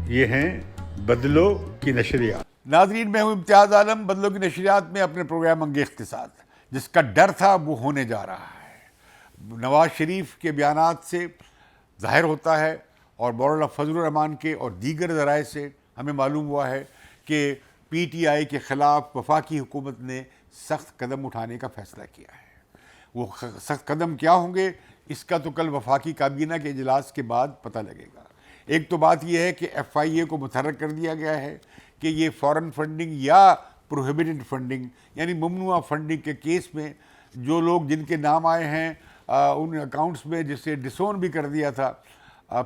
یہ ہیں بدلو کی نشریات۔ ناظرین، میں ہوں امتیاز عالم۔ بدلو کی نشریات میں اپنے پروگرام انگیخت کے ساتھ جس کا ڈر تھا وہ ہونے جا رہا ہے۔ نواز شریف کے بیانات سے ظاہر ہوتا ہے اور مولانا فضل الرحمان کے اور دیگر ذرائع سے ہمیں معلوم ہوا ہے کہ پی ٹی آئی کے خلاف وفاقی حکومت نے سخت قدم اٹھانے کا فیصلہ کیا ہے۔ وہ سخت قدم کیا ہوں گے اس کا تو کل وفاقی کابینہ کے اجلاس کے بعد پتہ لگے گا۔ ایک تو بات یہ ہے کہ ایف آئی اے کو متحرک کر دیا گیا ہے کہ یہ فارن فنڈنگ یا پروہیبیٹڈ فنڈنگ یعنی ممنوعہ فنڈنگ کے کیس میں جو لوگ جن کے نام آئے ہیں ان اکاؤنٹس میں جسے ڈسون بھی کر دیا تھا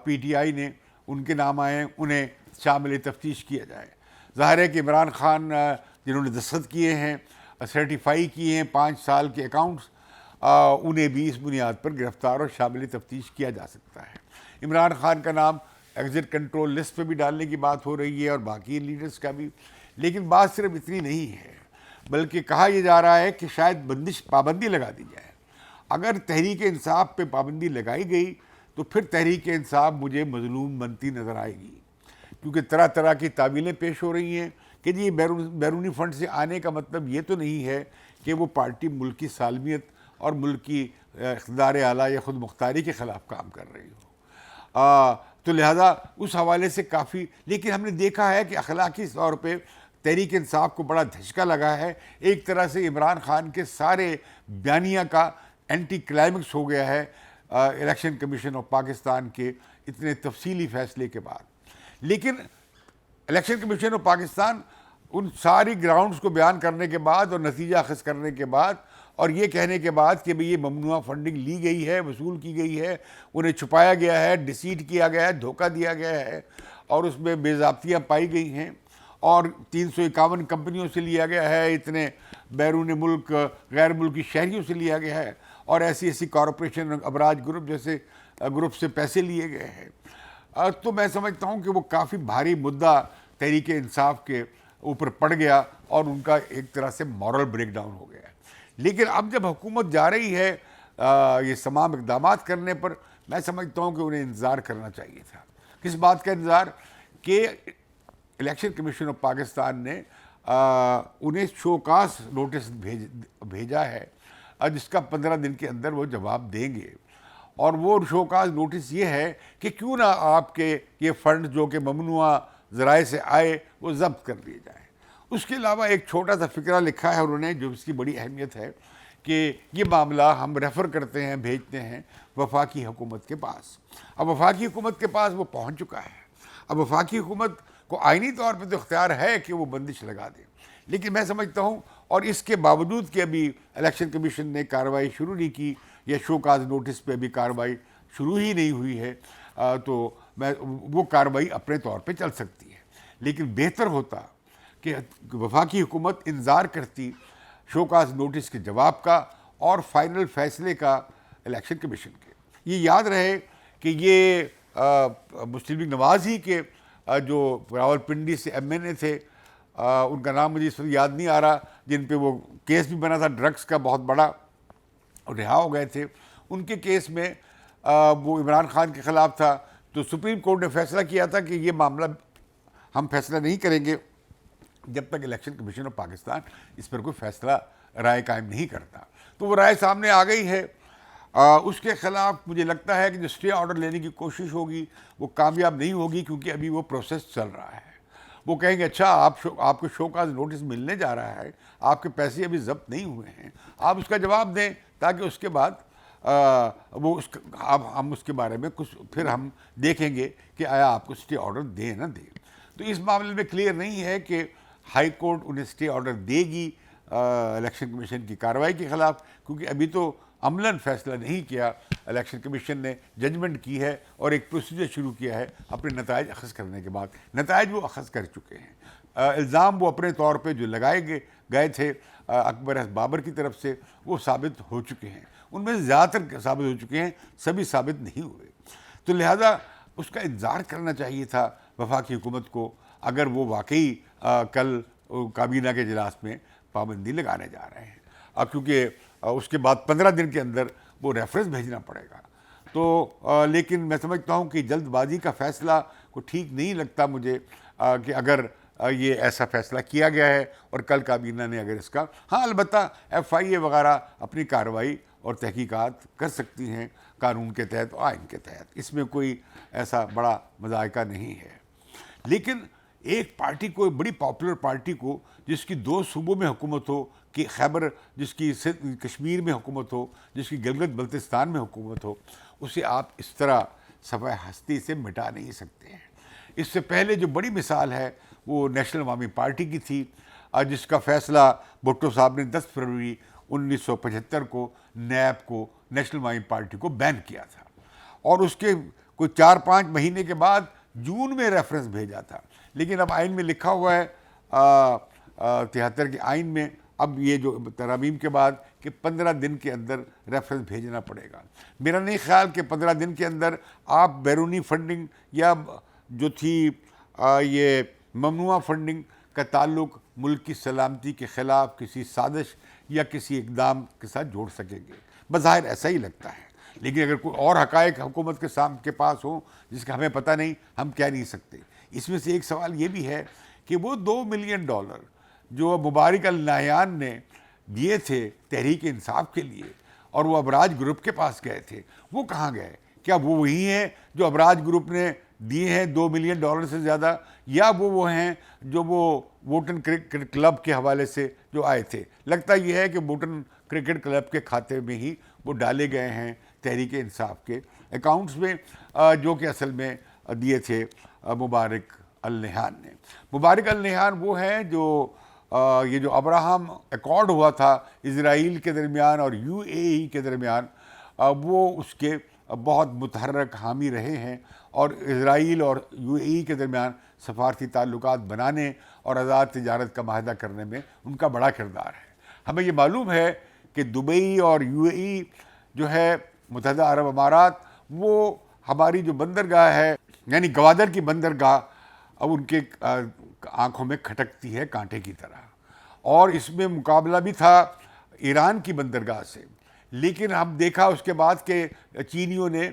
پی ٹی آئی نے، ان کے نام آئے ہیں، انہیں شامل تفتیش کیا جائے۔ ظاہر ہے کہ عمران خان جنہوں نے دستخط کیے ہیں، سرٹیفائی کیے ہیں 5 سال کے اکاؤنٹس، انہیں بھی اس بنیاد پر گرفتار اور شامل تفتیش کیا جا سکتا ہے۔ عمران خان کا نام ایگزٹ کنٹرول لسٹ پہ بھی ڈالنے کی بات ہو رہی ہے اور باقی لیڈرز کا بھی، لیکن بات صرف اتنی نہیں ہے، بلکہ کہا یہ جا رہا ہے کہ شاید پابندی لگا دی جائے۔ اگر تحریک انصاف پہ پابندی لگائی گئی تو پھر تحریک انصاف مجھے مظلوم بنتی نظر آئے گی، کیونکہ طرح طرح کی تعویلیں پیش ہو رہی ہیں کہ جی بیرونی فنڈ سے آنے کا مطلب یہ تو نہیں ہے کہ وہ پارٹی ملک کی سالمیت اور ملک کی اقتدار اعلیٰ یا خود مختاری کے خلاف کام کر رہی ہو، تو لہذا اس حوالے سے کافی، لیکن ہم نے دیکھا ہے کہ اخلاقی طور پہ تحریک انصاف کو بڑا دھچکا لگا ہے۔ ایک طرح سے عمران خان کے سارے بیانیہ کا اینٹی کلائمیکس ہو گیا ہے الیکشن کمیشن آف پاکستان کے اتنے تفصیلی فیصلے کے بعد۔ لیکن الیکشن کمیشن آف پاکستان ان ساری گراؤنڈز کو بیان کرنے کے بعد اور نتیجہ اخذ کرنے کے بعد اور یہ کہنے کے بعد کہ بھئی یہ ممنوعہ فنڈنگ لی گئی ہے، وصول کی گئی ہے، انہیں چھپایا گیا ہے، ڈیسیٹ کیا گیا ہے، دھوکہ دیا گیا ہے اور اس میں بے ضابطیاں پائی گئی ہیں اور 351 کمپنیوں سے لیا گیا ہے، اتنے بیرون ملک غیر ملکی شہریوں سے لیا گیا ہے اور ایسی کارپوریشن ابراج گروپ جیسے گروپ سے پیسے لیے گئے ہیں، تو میں سمجھتا ہوں کہ وہ کافی بھاری مدعا تحریک انصاف کے اوپر پڑ گیا اور ان کا ایک طرح سے مورل بریک ڈاؤن ہو گیا ہے۔ لیکن اب جب حکومت جا رہی ہے یہ تمام اقدامات کرنے پر، میں سمجھتا ہوں کہ انہیں انتظار کرنا چاہیے تھا۔ کس بات کا انتظار؟ کہ الیکشن کمیشن آف پاکستان نے انہیں شوکاز نوٹس بھیجا ہے جس کا 15 دن کے اندر وہ جواب دیں گے، اور وہ شوکاز نوٹس یہ ہے کہ کیوں نہ آپ کے یہ فنڈ جو کہ ممنوعہ ذرائع سے آئے وہ ضبط کر لیے جائیں۔ اس کے علاوہ ایک چھوٹا سا فقرہ لکھا ہے انہوں نے جو اس کی بڑی اہمیت ہے کہ یہ معاملہ ہم ریفر کرتے ہیں، بھیجتے ہیں وفاقی حکومت کے پاس۔ اب وفاقی حکومت کے پاس وہ پہنچ چکا ہے۔ اب وفاقی حکومت کو آئینی طور پہ تو اختیار ہے کہ وہ بندش لگا دے، لیکن میں سمجھتا ہوں اور اس کے باوجود کہ ابھی الیکشن کمیشن نے کارروائی شروع نہیں کی یا شوکاز نوٹس پہ ابھی کارروائی شروع ہی نہیں ہوئی ہے، تو وہ کارروائی اپنے طور پہ چل سکتی ہے، لیکن بہتر ہوتا کہ وفاقی حکومت انتظار کرتی شوکاز نوٹس کے جواب کا اور فائنل فیصلے کا الیکشن کمیشن کے۔ یہ یاد رہے کہ یہ مسلم لیگ نواز ہی کے جو راولپنڈی سے ایم این اے تھے، ان کا نام مجھے اس وقت یاد نہیں آ رہا، جن پہ وہ کیس بھی بنا تھا ڈرگس کا بہت بڑا اور رہا ہو گئے تھے، ان کے کیس میں وہ عمران خان کے خلاف تھا، تو سپریم کورٹ نے فیصلہ کیا تھا کہ یہ معاملہ ہم فیصلہ نہیں کریں گے جب تک الیکشن کمیشن آف پاکستان اس پر کوئی فیصلہ رائے قائم نہیں کرتا۔ تو وہ رائے سامنے آ گئی ہے۔ اس کے خلاف مجھے لگتا ہے کہ جو اسٹے آرڈر لینے کی کوشش ہوگی وہ کامیاب نہیں ہوگی، کیونکہ ابھی وہ پروسیس چل رہا ہے۔ وہ کہیں گے اچھا آپ کو شوکاز نوٹس ملنے جا رہا ہے، آپ کے پیسے ابھی ضبط نہیں ہوئے ہیں، آپ اس کا جواب دیں تاکہ اس کے بعد ہم اس کے بارے میں کچھ پھر ہم دیکھیں گے کہ آیا آپ کو اسٹے آرڈر دیں نہ دیں۔ تو اس معاملے میں کلیئر نہیں ہے کہ ہائی کورٹ انہیں اسٹے آرڈر دے گی الیکشن کمیشن کی کارروائی کے خلاف، کیونکہ ابھی تو عملاً فیصلہ نہیں کیا، الیکشن کمیشن نے ججمنٹ کی ہے اور ایک پروسیجر شروع کیا ہے اپنے نتائج اخذ کرنے کے بعد۔ نتائج وہ اخذ کر چکے ہیں، الزام وہ اپنے طور پہ جو لگائے گئے تھے اکبر بابر کی طرف سے وہ ثابت ہو چکے ہیں، ان میں سے زیادہ تر ثابت ہو چکے ہیں، سبھی ثابت نہیں ہوئے، تو لہذا اس کا انتظار کرنا چاہیے تھا وفاقی حکومت کو اگر وہ واقعی کل کابینہ کے اجلاس میں پابندی لگانے جا رہے ہیں، کیونکہ اس کے بعد 15 دن کے اندر وہ ریفرنس بھیجنا پڑے گا۔ تو لیکن میں سمجھتا ہوں کہ جلد بازی کا فیصلہ کو ٹھیک نہیں لگتا مجھے کہ اگر یہ ایسا فیصلہ کیا گیا ہے اور کل کابینہ نے اگر اس کا البتہ FIA وغیرہ اپنی کارروائی اور تحقیقات کر سکتی ہیں قانون کے تحت اور آئین کے تحت، اس میں کوئی ایسا بڑا مذائقہ نہیں ہے. لیکن ایک پارٹی کو، بڑی پاپولر پارٹی کو، جس کی 2 صوبوں میں حکومت ہو، کہ خیبر، جس کی کشمیر میں حکومت ہو، جس کی گلگت بلتستان میں حکومت ہو، اسے آپ اس طرح صفحہ ہستی سے مٹا نہیں سکتے ہیں. اس سے پہلے جو بڑی مثال ہے وہ نیشنل عوامی پارٹی کی تھی، جس کا فیصلہ بھٹو صاحب نے 10 فروری 1975 کو نیب کو، نیشنل عوامی پارٹی کو بین کیا تھا، اور اس کے کوئی 4-5 مہینے کے بعد جون میں ریفرنس بھیجا تھا. لیکن اب آئین میں لکھا ہوا ہے 73 کے آئین میں، اب یہ جو ترامیم کے بعد، کہ 15 دن کے اندر ریفرنس بھیجنا پڑے گا. میرا نہیں خیال کہ 15 دن کے اندر آپ بیرونی فنڈنگ یا جو تھی یہ ممنوعہ فنڈنگ کا تعلق ملک کی سلامتی کے خلاف کسی سازش یا کسی اقدام کے ساتھ جوڑ سکیں گے. بظاہر ایسا ہی لگتا ہے، لیکن اگر کوئی اور حقائق حکومت کے پاس ہوں جس کا ہمیں پتہ نہیں، ہم کہہ نہیں سکتے. اس میں سے ایک سوال یہ بھی ہے کہ وہ $2 ملین جو مبارک النہیان نے دیے تھے تحریک انصاف کے لیے اور وہ ابراج گروپ کے پاس گئے تھے، وہ کہاں گئے؟ کیا وہ وہی ہیں جو ابراج گروپ نے دیے ہیں $2 ملین سے زیادہ، یا وہ ہیں جو وہ ووٹن کرکٹ کلب کے حوالے سے جو آئے تھے؟ لگتا یہ ہے کہ ووٹن کرکٹ کلب کے کھاتے میں ہی وہ ڈالے گئے ہیں تحریک انصاف کے اکاؤنٹس میں، جو کہ اصل میں دیے تھے مبارک النہیان نے. مبارک النہیان وہ ہیں جو یہ جو ابراہم ایکارڈ ہوا تھا اسرائیل کے درمیان اور UAE کے درمیان، وہ اس کے بہت متحرک حامی رہے ہیں، اور اسرائیل اور UAE کے درمیان سفارتی تعلقات بنانے اور آزاد تجارت کا معاہدہ کرنے میں ان کا بڑا کردار ہے. ہمیں یہ معلوم ہے کہ دبئی اور UAE جو ہے متحدہ عرب امارات، وہ ہماری جو بندرگاہ ہے، یعنی گوادر کی بندرگاہ، اب ان کے آنکھوں میں کھٹکتی ہے کانٹے کی طرح، اور اس میں مقابلہ بھی تھا ایران کی بندرگاہ سے. لیکن ہم دیکھا اس کے بعد کہ چینیوں نے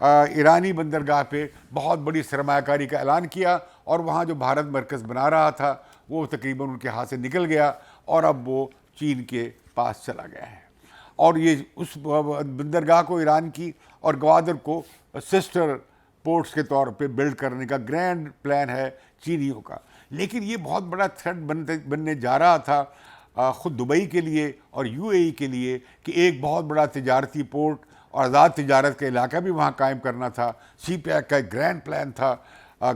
ایرانی بندرگاہ پہ بہت بڑی سرمایہ کاری کا اعلان کیا، اور وہاں جو بھارت مرکز بنا رہا تھا وہ تقریباً ان کے ہاتھ سے نکل گیا، اور اب وہ چین کے پاس چلا گیا ہے. اور یہ اس بندرگاہ کو ایران کی اور گوادر کو سسٹر پورٹس کے طور پہ بلڈ کرنے کا گرینڈ پلان ہے چینیوں کا. لیکن یہ بہت بڑا تھریٹ بننے جا رہا تھا خود دبئی کے لیے اور UAE کے لیے، کہ ایک بہت بڑا تجارتی پورٹ اور آزاد تجارت کا علاقہ بھی وہاں قائم کرنا تھا. CPEC کا ایک گرینڈ پلان تھا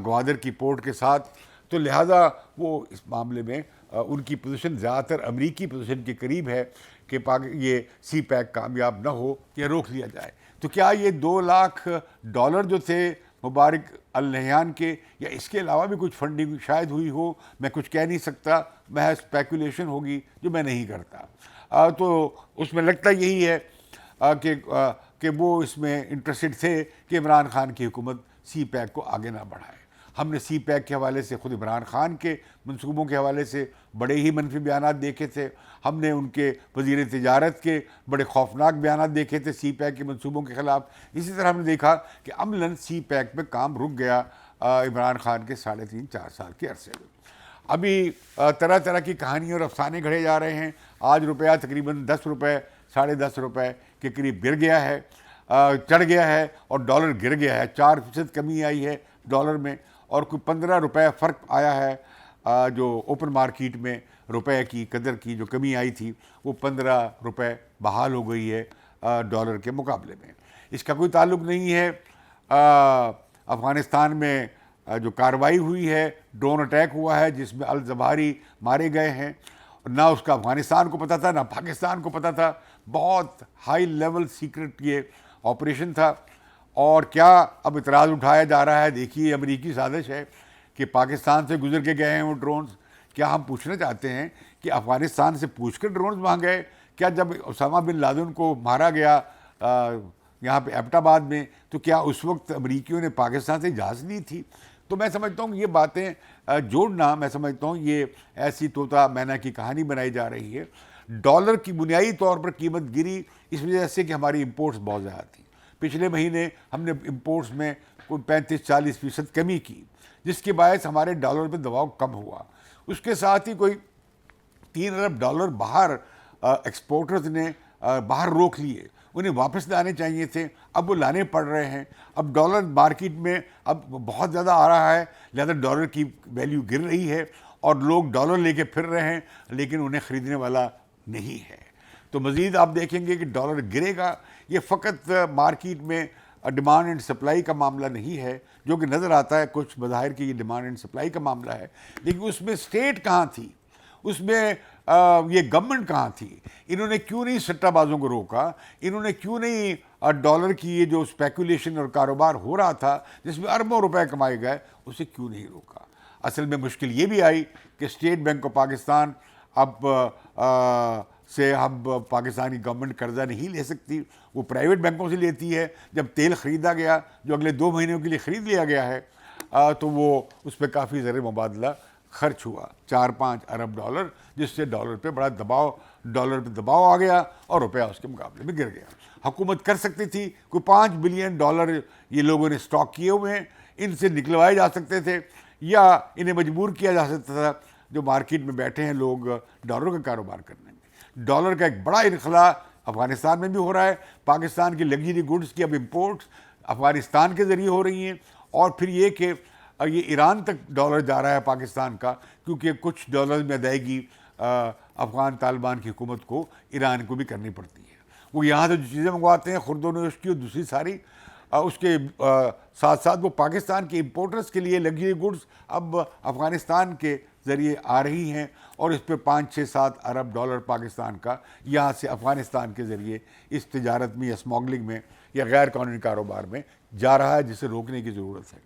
گوادر کی پورٹ کے ساتھ. تو لہٰذا وہ اس معاملے میں ان کی پوزیشن زیادہ تر امریکی پوزیشن کے قریب ہے کہ یہ CPEC کامیاب نہ ہو یا روک لیا جائے. تو کیا یہ $2 لاکھ جو تھے مبارک النہیان کے، یا اس کے علاوہ بھی کچھ فنڈنگ شاید ہوئی ہو، میں کچھ کہہ نہیں سکتا، محض اسپیکولیشن ہوگی جو میں نہیں کرتا. تو اس میں لگتا یہی ہے کہ وہ اس میں انٹرسٹڈ تھے کہ عمران خان کی حکومت CPEC کو آگے نہ بڑھائے. ہم نے CPEC کے حوالے سے خود عمران خان کے منصوبوں کے حوالے سے بڑے ہی منفی بیانات دیکھے تھے. ہم نے ان کے وزیر تجارت کے بڑے خوفناک بیانات دیکھے تھے CPEC کے منصوبوں کے خلاف. اسی طرح ہم نے دیکھا کہ عملاً CPEC پہ کام رک گیا عمران خان کے 3.5-4 سال کے عرصے میں. ابھی طرح طرح کی کہانیاں اور افسانے گھڑے جا رہے ہیں. آج روپیہ تقریباً $10 $10.5 کے قریب گر گیا ہے، چڑھ گیا ہے، اور ڈالر گر گیا ہے. 4% کمی آئی ہے ڈالر میں، اور کوئی $15 فرق آیا ہے. جو اوپن مارکیٹ میں روپے کی قدر کی جو کمی آئی تھی، وہ $15 بحال ہو گئی ہے ڈالر کے مقابلے میں. اس کا کوئی تعلق نہیں ہے افغانستان میں جو کارروائی ہوئی ہے، ڈرون اٹیک ہوا ہے جس میں الزباری مارے گئے ہیں. نہ اس کا افغانستان کو پتہ تھا، نہ پاکستان کو پتہ تھا. بہت ہائی لیول سیکرٹ یہ آپریشن تھا. اور کیا اب اعتراض اٹھایا جا رہا ہے، دیکھیے امریکی سازش ہے کہ پاکستان سے گزر کے گئے ہیں وہ ڈرونز. کیا ہم پوچھنا چاہتے ہیں کہ افغانستان سے پوچھ کر ڈرونز وہاں گئے؟ کیا جب اسامہ بن لادن کو مارا گیا یہاں پہ ایبٹ آباد میں، تو کیا اس وقت امریکیوں نے پاکستان سے اجازت لی تھی؟ تو میں سمجھتا ہوں یہ باتیں جوڑنا، میں سمجھتا ہوں یہ ایسی طوطا مینا کی کہانی بنائی جا رہی ہے. ڈالر کی بنیادی طور پر قیمت گری اس وجہ سے کہ ہماری امپورٹس بہت زیادہ تھیں. پچھلے مہینے ہم نے امپورٹس میں کوئی 35-40% کمی کی، جس کے باعث ہمارے ڈالر پہ دباؤ کم ہوا. اس کے ساتھ ہی کوئی $3 ارب باہر ایکسپورٹرز نے باہر روک لیے، انہیں واپس لانے چاہیے تھے، اب وہ لانے پڑ رہے ہیں. اب ڈالر مارکیٹ میں اب بہت زیادہ آ رہا ہے، لہذا ڈالر کی ویلیو گر رہی ہے اور لوگ ڈالر لے کے پھر رہے ہیں، لیکن انہیں خریدنے والا نہیں ہے. تو مزید آپ دیکھیں گے کہ ڈالر گرے گا. یہ فقط مارکیٹ میں ڈیمانڈ اینڈ سپلائی کا معاملہ نہیں ہے، جو کہ نظر آتا ہے کچھ بظاہر کہ یہ ڈیمانڈ اینڈ سپلائی کا معاملہ ہے، لیکن اس میں اسٹیٹ کہاں تھی، اس میں یہ گورنمنٹ کہاں تھی؟ انہوں نے کیوں نہیں سٹہ بازوں کو روکا؟ انہوں نے کیوں نہیں ڈالر کی یہ جو اسپیکولیشن اور کاروبار ہو رہا تھا جس میں اربوں روپے کمائے گئے، اسے کیوں نہیں روکا؟ اصل میں مشکل یہ بھی آئی کہ اسٹیٹ بینک آف پاکستان اب سے اب پاکستانی گورنمنٹ قرضہ نہیں لے سکتی، وہ پرائیویٹ بینکوں سے لیتی ہے. جب تیل خریدا گیا جو اگلے 2 مہینوں کے لیے خرید لیا گیا ہے تو وہ اس پہ کافی زر مبادلہ خرچ ہوا $4-5 ارب، جس سے ڈالر پہ بڑا ڈالر پہ دباؤ آ گیا اور روپیہ اس کے مقابلے میں گر گیا. حکومت کر سکتی تھی، کوئی $5 بلین یہ لوگوں نے اسٹاک کیے ہوئے ہیں، ان سے نکلوائے جا سکتے تھے یا انہیں مجبور کیا جا سکتا تھا جو مارکیٹ میں بیٹھے ہیں لوگ ڈالر کا کاروبار کرنے میں. ڈالر کا ایک بڑا انخلاء افغانستان میں بھی ہو رہا ہے. پاکستان کی لگژری گڈس کی اب امپورٹس افغانستان کے ذریعے ہو رہی ہیں، اور پھر یہ کہ یہ ایران تک ڈالر جا رہا ہے پاکستان کا، کیونکہ کچھ ڈالر میں ادائیگی افغان طالبان کی حکومت کو ایران کو بھی کرنی پڑتی ہے. وہ یہاں سے جو چیزیں منگواتے ہیں خرد و نوش کی اور دوسری ساری، اس کے ساتھ ساتھ وہ پاکستان کے امپورٹرز کے لیے لگژری گڈس اب افغانستان کے ذریعے آ رہی ہیں، اور اس پہ $5-6-7 ارب پاکستان کا یہاں سے افغانستان کے ذریعے اس تجارت میں یا اسمگلنگ میں یا غیر قانونی کاروبار میں جا رہا ہے، جسے روکنے کی ضرورت ہے.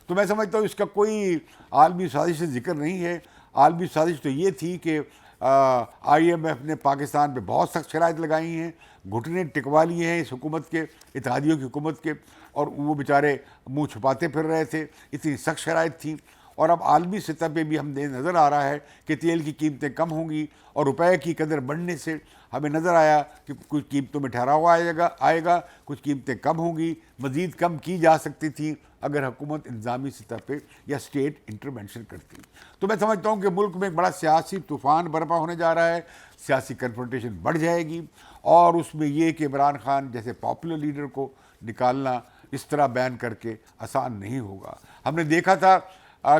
تو میں سمجھتا ہوں اس کا کوئی عالمی سازش سے ذکر نہیں ہے. عالمی سازش تو یہ تھی کہ IMF نے پاکستان پہ بہت سخت شرائط لگائی ہیں، گھٹنے ٹکوا لیے ہیں اس حکومت کے، اتحادیوں کی حکومت کے، اور وہ بیچارے منہ چھپاتے پھر رہے تھے، اتنی سخت شرائط تھیں. اور اب عالمی سطح پہ بھی ہم نظر آ رہا ہے کہ تیل کی قیمتیں کم ہوں گی، اور روپے کی قدر بڑھنے سے ہمیں نظر آیا کہ کچھ قیمتوں میں ٹھہراؤ آئے گا، کچھ قیمتیں کم ہوں گی، مزید کم کی جا سکتی تھیں اگر حکومت انتظامی سطح پہ یا اسٹیٹ انٹرونشن کرتی. تو میں سمجھتا ہوں کہ ملک میں ایک بڑا سیاسی طوفان برپا ہونے جا رہا ہے، سیاسی کنفرنٹیشن بڑھ جائے گی، اور اس میں یہ کہ عمران خان جیسے پاپولر لیڈر کو نکالنا اس طرح بین کر کے آسان نہیں ہوگا. ہم نے دیکھا تھا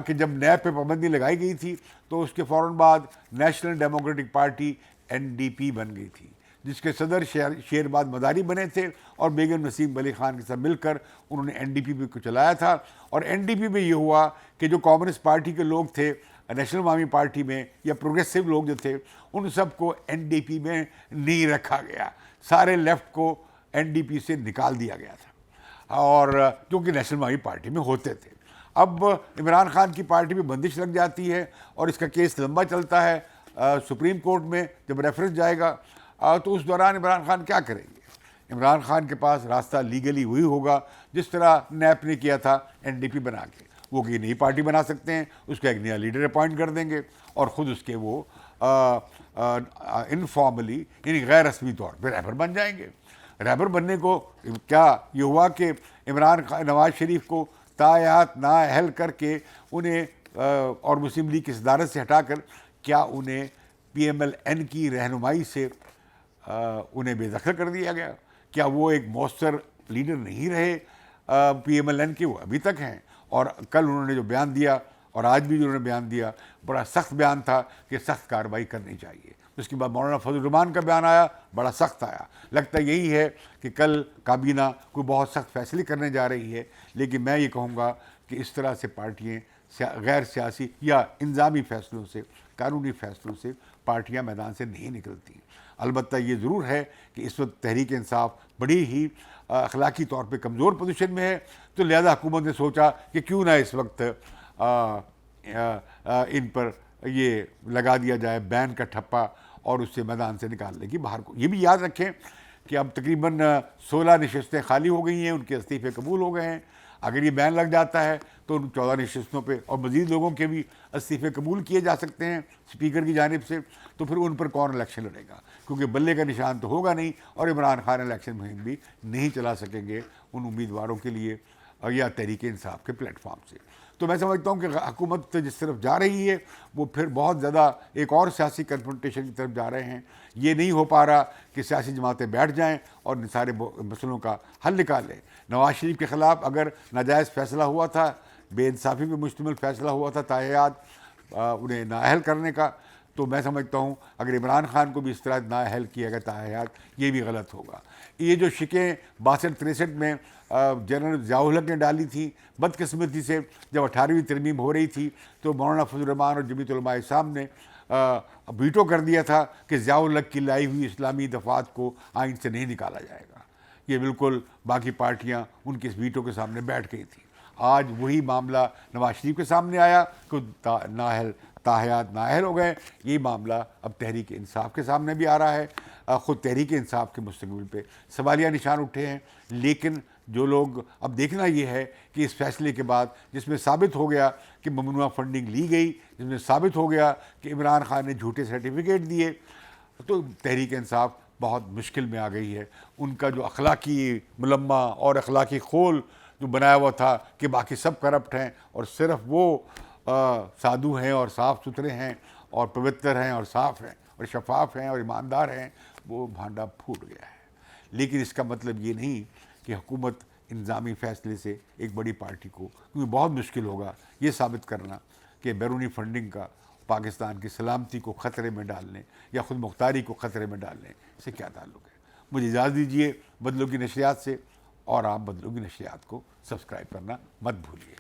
کہ جب نیب پہ پابندی لگائی گئی تھی تو اس کے فوراً بعد نیشنل ڈیموکریٹک پارٹی NDP بن گئی تھی، جس کے صدر شیرباد مداری بنے تھے، اور بیگم نسیم علی خان کے ساتھ مل کر انہوں نے NDP کو چلایا تھا. اور NDP میں یہ ہوا کہ جو کمیونسٹ پارٹی کے لوگ تھے نیشنل عوامی پارٹی میں یا پروگریسو لوگ جو تھے، ان سب کو NDP میں نہیں رکھا گیا، سارے لیفٹ کو NDP سے نکال دیا گیا تھا، اور کیونکہ نیشنل عوامی پارٹی میں ہوتے تھے. اب عمران خان کی پارٹی میں بندش لگ جاتی ہے اور اس کا کیس لمبا چلتا ہے سپریم کورٹ میں. جب ریفرنس جائے گا تو اس دوران عمران خان کیا کریں گے؟ عمران خان کے پاس راستہ لیگلی وہی ہوگا جس طرح نیب نے کیا تھا NDP بنا کے. وہ کہ نئی پارٹی بنا سکتے ہیں، اس کا ایک نیا لیڈر اپوائنٹ کر دیں گے، اور خود اس کے وہ انفارملی یعنی غیر رسمی طور پہ رہبر بن جائیں گے. رہبر بننے کو کیا یہ ہوا کہ عمران خان نواز شریف کو تایات نااہل کر کے انہیں اور مسلم لیگ کی صدارت سے ہٹا کر کیا انہیں PMLN کی رہنمائی سے انہیں بے دخل کر دیا گیا؟ کیا وہ ایک مؤثر لیڈر نہیں رہے PMLN کے؟ وہ ابھی تک ہیں. اور کل انہوں نے جو بیان دیا اور آج بھی جو انہوں نے بیان دیا بڑا سخت بیان تھا کہ سخت کارروائی کرنی چاہیے. اس کے بعد مولانا فضل الرحمان کا بیان آیا، بڑا سخت آیا. لگتا یہی ہے کہ کل کابینہ کوئی بہت سخت فیصلے کرنے جا رہی ہے، لیکن میں یہ کہوں گا کہ اس طرح سے پارٹیاں غیر سیاسی یا انظامی فیصلوں سے، قانونی فیصلوں سے پارٹیاں میدان سے نہیں نکلتی. البتہ یہ ضرور ہے کہ اس وقت تحریک انصاف بڑی ہی اخلاقی طور پہ کمزور پوزیشن میں ہے، تو لہذا حکومت نے سوچا کہ کیوں نہ اس وقت ان پر یہ لگا دیا جائے بین کا ٹھپا اور اس سے میدان سے نکالنے کی باہر کو. یہ بھی یاد رکھیں کہ اب تقریباً 16 نشستیں خالی ہو گئی ہیں، ان کے استعفے قبول ہو گئے ہیں. اگر یہ بین لگ جاتا ہے تو ان 14 نشستوں پہ اور مزید لوگوں کے بھی استعفے قبول کیے جا سکتے ہیں اسپیکر کی جانب سے. تو پھر ان پر کون الیکشن لڑے گا؟ کیونکہ بلے کا نشان تو ہوگا نہیں، اور عمران خان الیکشن مہم بھی نہیں چلا سکیں گے ان امیدواروں کے لیے اور یا تحریک انصاف کے پلیٹ فارم سے. تو میں سمجھتا ہوں کہ حکومت جس طرف جا رہی ہے وہ پھر بہت زیادہ ایک اور سیاسی کنفرنٹیشن کی طرف جا رہے ہیں. یہ نہیں ہو پا رہا کہ سیاسی جماعتیں بیٹھ جائیں اور ان سارے مسئلوں کا حل نکالیں. نواز شریف کے خلاف اگر ناجائز فیصلہ ہوا تھا, بے انصافی پہ مشتمل فیصلہ ہوا تھا تاحیات انہیں نااہل کرنے کا, تو میں سمجھتا ہوں اگر عمران خان کو بھی اس طرح نااہل کیا گیا تاحیات, یہ بھی غلط ہوگا. یہ جو شکیں 62-63 میں جنرل ضیاء الحق نے ڈالی تھی, بدقسمتی سے جب 18ویں ترمیم ہو رہی تھی تو مولانا فضل الرحمان اور جمعیت علماء اسلام نے ویٹو کر دیا تھا کہ ضیاء الحق کی لائی ہوئی اسلامی دفعات کو آئین سے نہیں نکالا جائے گا. یہ بالکل باقی پارٹیاں ان کے اس ویٹو کے سامنے بیٹھ گئی تھیں. آج وہی معاملہ نواز شریف کے سامنے آیا کہ تاحیات نااہل ہو گئے. یہی معاملہ اب تحریک انصاف کے سامنے بھی آ رہا ہے. خود تحریک انصاف کے مستقبل پہ سوالیہ نشان اٹھے ہیں. لیکن جو لوگ اب دیکھنا یہ ہے کہ اس فیصلے کے بعد جس میں ثابت ہو گیا کہ ممنوعہ فنڈنگ لی گئی, جس میں ثابت ہو گیا کہ عمران خان نے جھوٹے سرٹیفکیٹ دیے, تو تحریک انصاف بہت مشکل میں آ گئی ہے. ان کا جو اخلاقی ملمہ اور اخلاقی خول جو بنایا ہوا تھا کہ باقی سب کرپٹ ہیں اور صرف وہ سادھو ہیں اور صاف ستھرے ہیں اور پوتر ہیں اور صاف ہیں اور شفاف ہیں اور ایماندار ہیں, وہ بھانڈا پھوٹ گیا ہے. لیکن اس کا مطلب یہ نہیں کہ حکومت انتظامی فیصلے سے ایک بڑی پارٹی کو, کیونکہ بہت مشکل ہوگا یہ ثابت کرنا کہ بیرونی فنڈنگ کا پاکستان کی سلامتی کو خطرے میں ڈالنے یا خود مختاری کو خطرے میں ڈالنے سے کیا تعلق ہے. مجھے اجازت دیجیے بدلوں کی نشریات سے, اور آپ بدلوں کی نشریات کو سبسکرائب کرنا مت بھولیے.